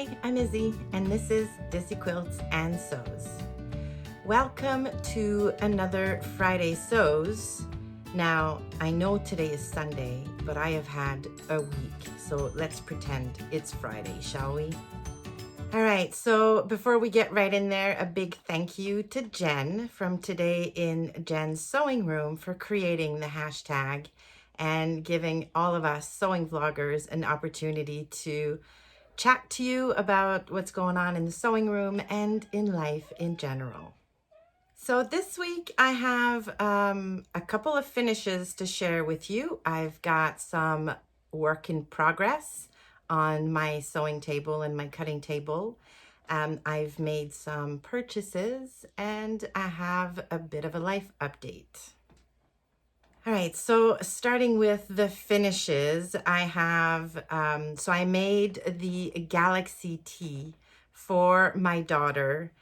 Hi, I'm Izzy, and this is Dizzy Quilts and Sews. Welcome to another Friday Sews. Now, I know today is Sunday, but I have had a week, so let's pretend it's Friday, shall we? All right, so before we get right in there, a big thank you to Jen from Today in Jen's Sewing Room for creating the hashtag and giving all of us sewing vloggers an opportunity to chat to you about what's going on in the sewing room and in life in general. So this week I have a couple of finishes to share with you. I've got some work in progress on my sewing table and my cutting table. I've made some purchases and I have a bit of a life update. All right, so starting with the finishes, I have, so I made the Galaxy tee for my daughter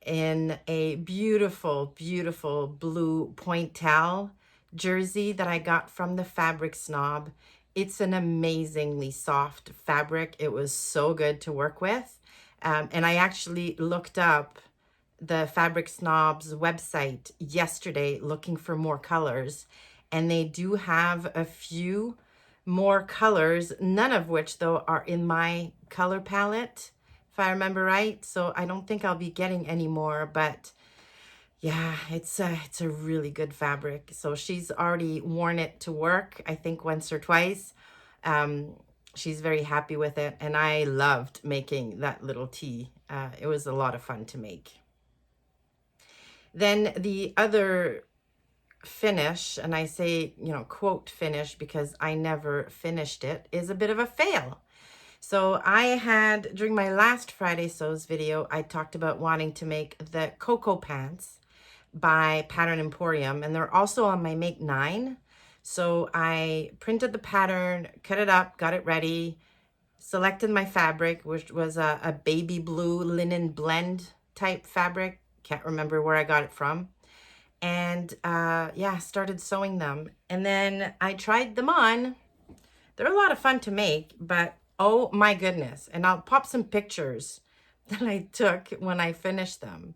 in a beautiful, beautiful blue pointel jersey that I got from the Fabric Snob. It's an amazingly soft fabric. It was so good to work with. And I actually looked up the Fabric Snob's website yesterday looking for more colors, and they do have a few more colors, none of which though are in my color palette, if I remember right. So I don't think I'll be getting any more, but yeah, it's a really good fabric. So she's already worn it to work, I think once or twice. She's very happy with it, and I loved making that little tee. It was a lot of fun to make. Then the other finish, and I say, quote finish because I never finished it, is a bit of a fail. So I had, during my last Friday Sews video, I talked about wanting to make the Cocoa Pants by Pattern Emporium, and they're also on my Make 9. So I printed the pattern, cut it up, got it ready, selected my fabric, which was a baby blue linen blend type fabric. Can't remember where I got it from. And yeah, started sewing them. And then I tried them on. They're a lot of fun to make, but oh my goodness. And I'll pop some pictures that I took when I finished them.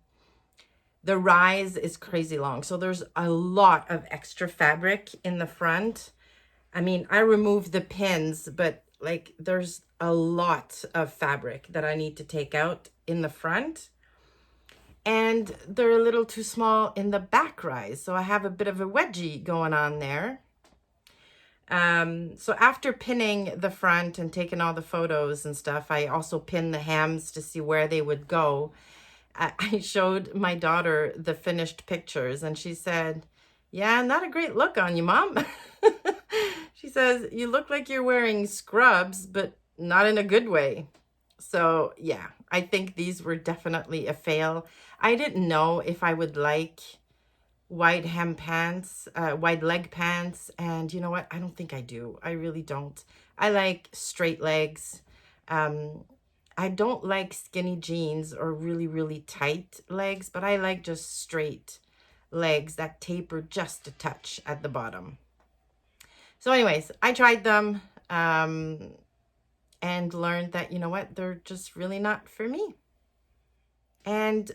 The rise is crazy long. So there's a lot of extra fabric in the front. I mean, I removed the pins, but like there's a lot of fabric that I need to take out in the front. And they're a little too small in the back rise. So I have a bit of a wedgie going on there. So after pinning the front and taking all the photos and stuff, I also pinned the hems to see where they would go. I showed my daughter the finished pictures and she said, "Yeah, not a great look on you, Mom." She says, "You look like you're wearing scrubs, but not in a good way." So yeah, I think these were definitely a fail. I didn't know if I would like wide hem pants, wide leg pants. And you know what? I don't think I do. I really don't. I like straight legs. I don't like skinny jeans or really, really tight legs, but I like just straight legs that taper just a touch at the bottom. So anyways, I tried them and learned that, you know what, they're just really not for me. And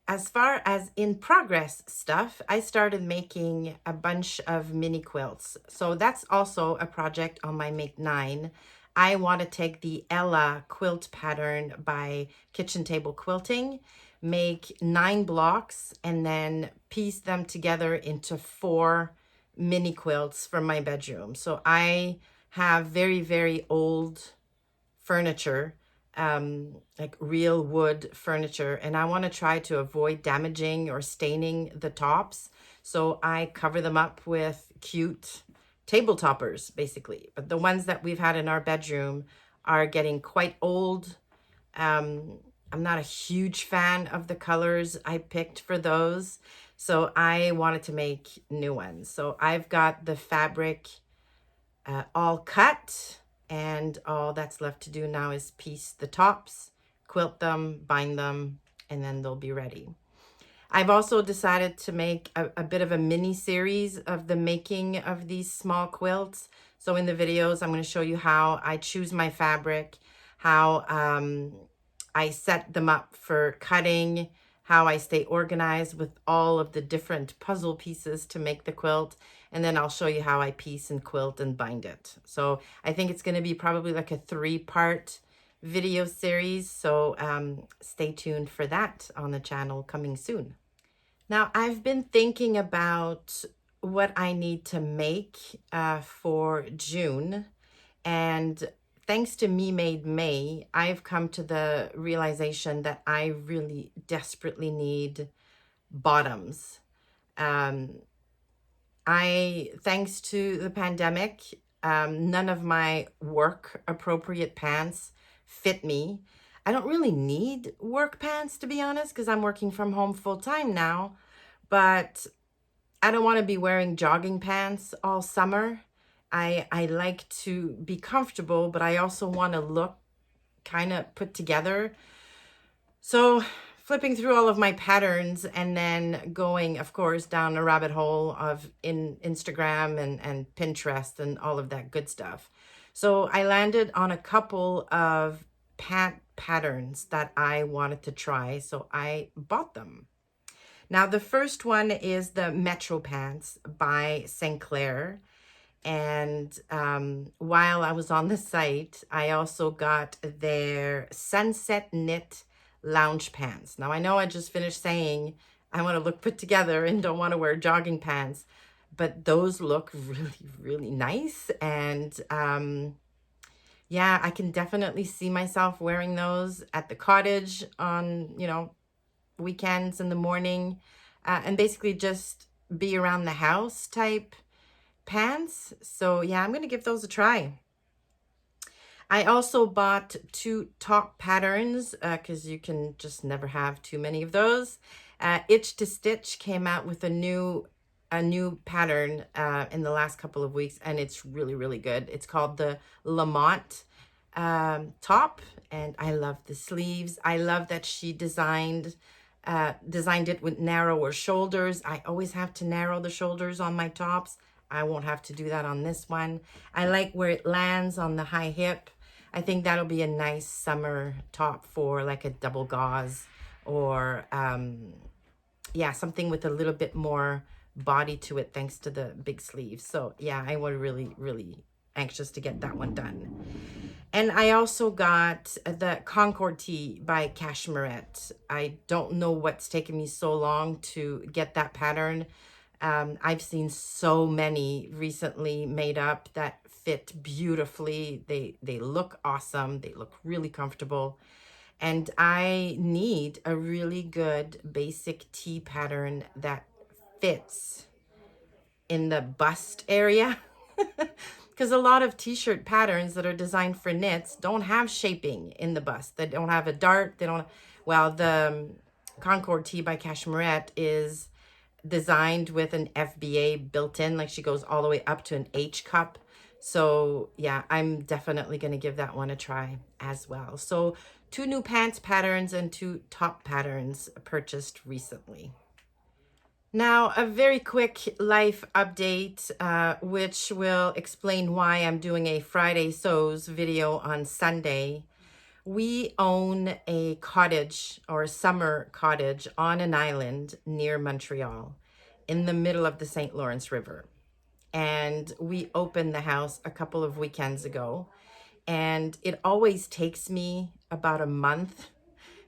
as far as in progress stuff, I started making a bunch of mini quilts. So that's also a project on my Make 9. I want to take the Ella quilt pattern by Kitchen Table Quilting, make 9 blocks, and then piece them together into 4 mini quilts from my bedroom. So I have very, very old furniture, like real wood furniture, and I want to try to avoid damaging or staining the tops. So I cover them up with cute table toppers, basically. But the ones that we've had in our bedroom are getting quite old. I'm not a huge fan of the colors I picked for those. So I wanted to make new ones. So I've got the fabric all cut, and all that's left to do now is piece the tops, quilt them, bind them, and then they'll be ready. I've also decided to make a bit of a mini series of the making of these small quilts. So in the videos, I'm going to show you how I choose my fabric, how I set them up for cutting, how I stay organized with all of the different puzzle pieces to make the quilt. And then I'll show you how I piece and quilt and bind it. So I think it's going to be probably like a 3-part video series. So stay tuned for that on the channel coming soon. Now, I've been thinking about what I need to make for June. And thanks to Me Made May, I've come to the realization that I really desperately need bottoms. Thanks to the pandemic, none of my work appropriate pants fit me. I don't really need work pants, to be honest, because I'm working from home full time now, but I don't want to be wearing jogging pants all summer. I like to be comfortable, but I also want to look kind of put together. So flipping through all of my patterns and then going, of course, down a rabbit hole of Instagram and Pinterest and all of that good stuff. So I landed on a couple of patterns that I wanted to try, so I bought them. Now, the first one is the Metro Pants by St. Clair. And while I was on the site, I also got their Sunset Knit lounge pants. Now, I know I just finished saying I want to look put together and don't want to wear jogging pants, but those look really, really nice. And yeah, I can definitely see myself wearing those at the cottage on, weekends in the morning, and basically just be around the house type pants. So yeah, I'm going to give those a try. I also bought 2 top patterns because you can just never have too many of those. Itch to Stitch came out with a new pattern in the last couple of weeks, and it's really, really good. It's called the Lamont top, and I love the sleeves. I love that she designed it with narrower shoulders. I always have to narrow the shoulders on my tops. I won't have to do that on this one. I like where it lands on the high hip. I think that'll be a nice summer top for like a double gauze or yeah, something with a little bit more body to it thanks to the big sleeves. So yeah, I was really, really anxious to get that one done. And I also got the Concord tee by Cashmerette. I don't know what's taken me so long to get that pattern. I've seen so many recently made up that fit beautifully. They look awesome. They look really comfortable. And I need a really good basic tee pattern that fits in the bust area. Because a lot of t-shirt patterns that are designed for knits don't have shaping in the bust. They don't have a dart. Well, the Concord tee by Cashmerette is designed with an FBA built in, like she goes all the way up to an H cup. So yeah, I'm definitely going to give that one a try as well. So 2 new pants patterns and 2 top patterns purchased recently. Now, a very quick life update, which will explain why I'm doing a Friday Sews video on Sunday. We own a cottage or a summer cottage on an island near Montreal in the middle of the St. Lawrence River. And we opened the house a couple of weekends ago. And it always takes me about a month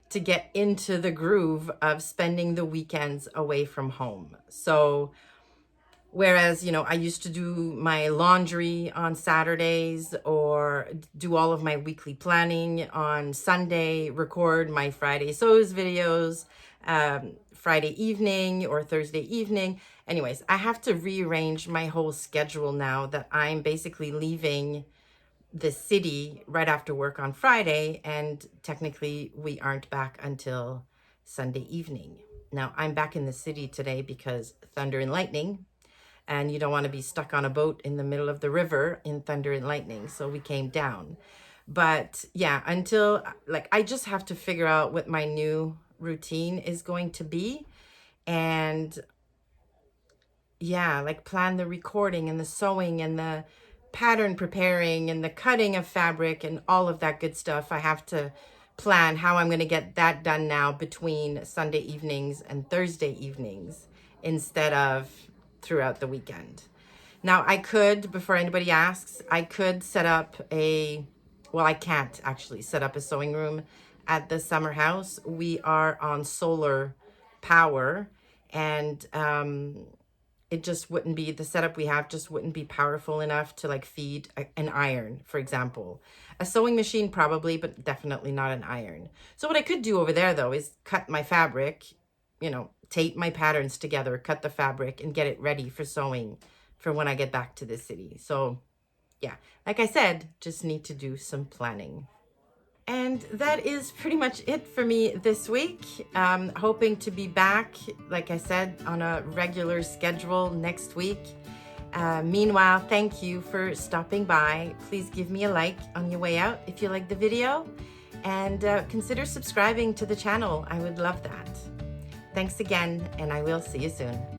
to get into the groove of spending the weekends away from home. So whereas, I used to do my laundry on Saturdays or do all of my weekly planning on Sunday, record my Friday Sews videos, Friday evening or Thursday evening. Anyways, I have to rearrange my whole schedule now that I'm basically leaving the city right after work on Friday, and technically we aren't back until Sunday evening. Now, I'm back in the city today because thunder and lightning, and you don't want to be stuck on a boat in the middle of the river in thunder and lightning, so we came down. But yeah, until I just have to figure out what my new routine is going to be, and yeah, plan the recording and the sewing and the pattern preparing and the cutting of fabric and all of that good stuff. I have to plan how I'm going to get that done now between Sunday evenings and Thursday evenings instead of throughout the weekend. Now I could, before anybody asks, I could set up well, I can't actually set up a sewing room at the summer house. We are on solar power, and it just wouldn't be, the setup we have just wouldn't be powerful enough to like feed an iron, for example. A sewing machine probably, but definitely not an iron. So what I could do over there though is cut my fabric, you know, tape my patterns together, cut the fabric and get it ready for sewing for when I get back to the city. So yeah, like I said, just need to do some planning. And that is pretty much it for me this week. Hoping to be back, like I said, on a regular schedule next week. Meanwhile, thank you for stopping by. Please give me a like on your way out if you like the video, and consider subscribing to the channel. I would love that. Thanks again, and I will see you soon.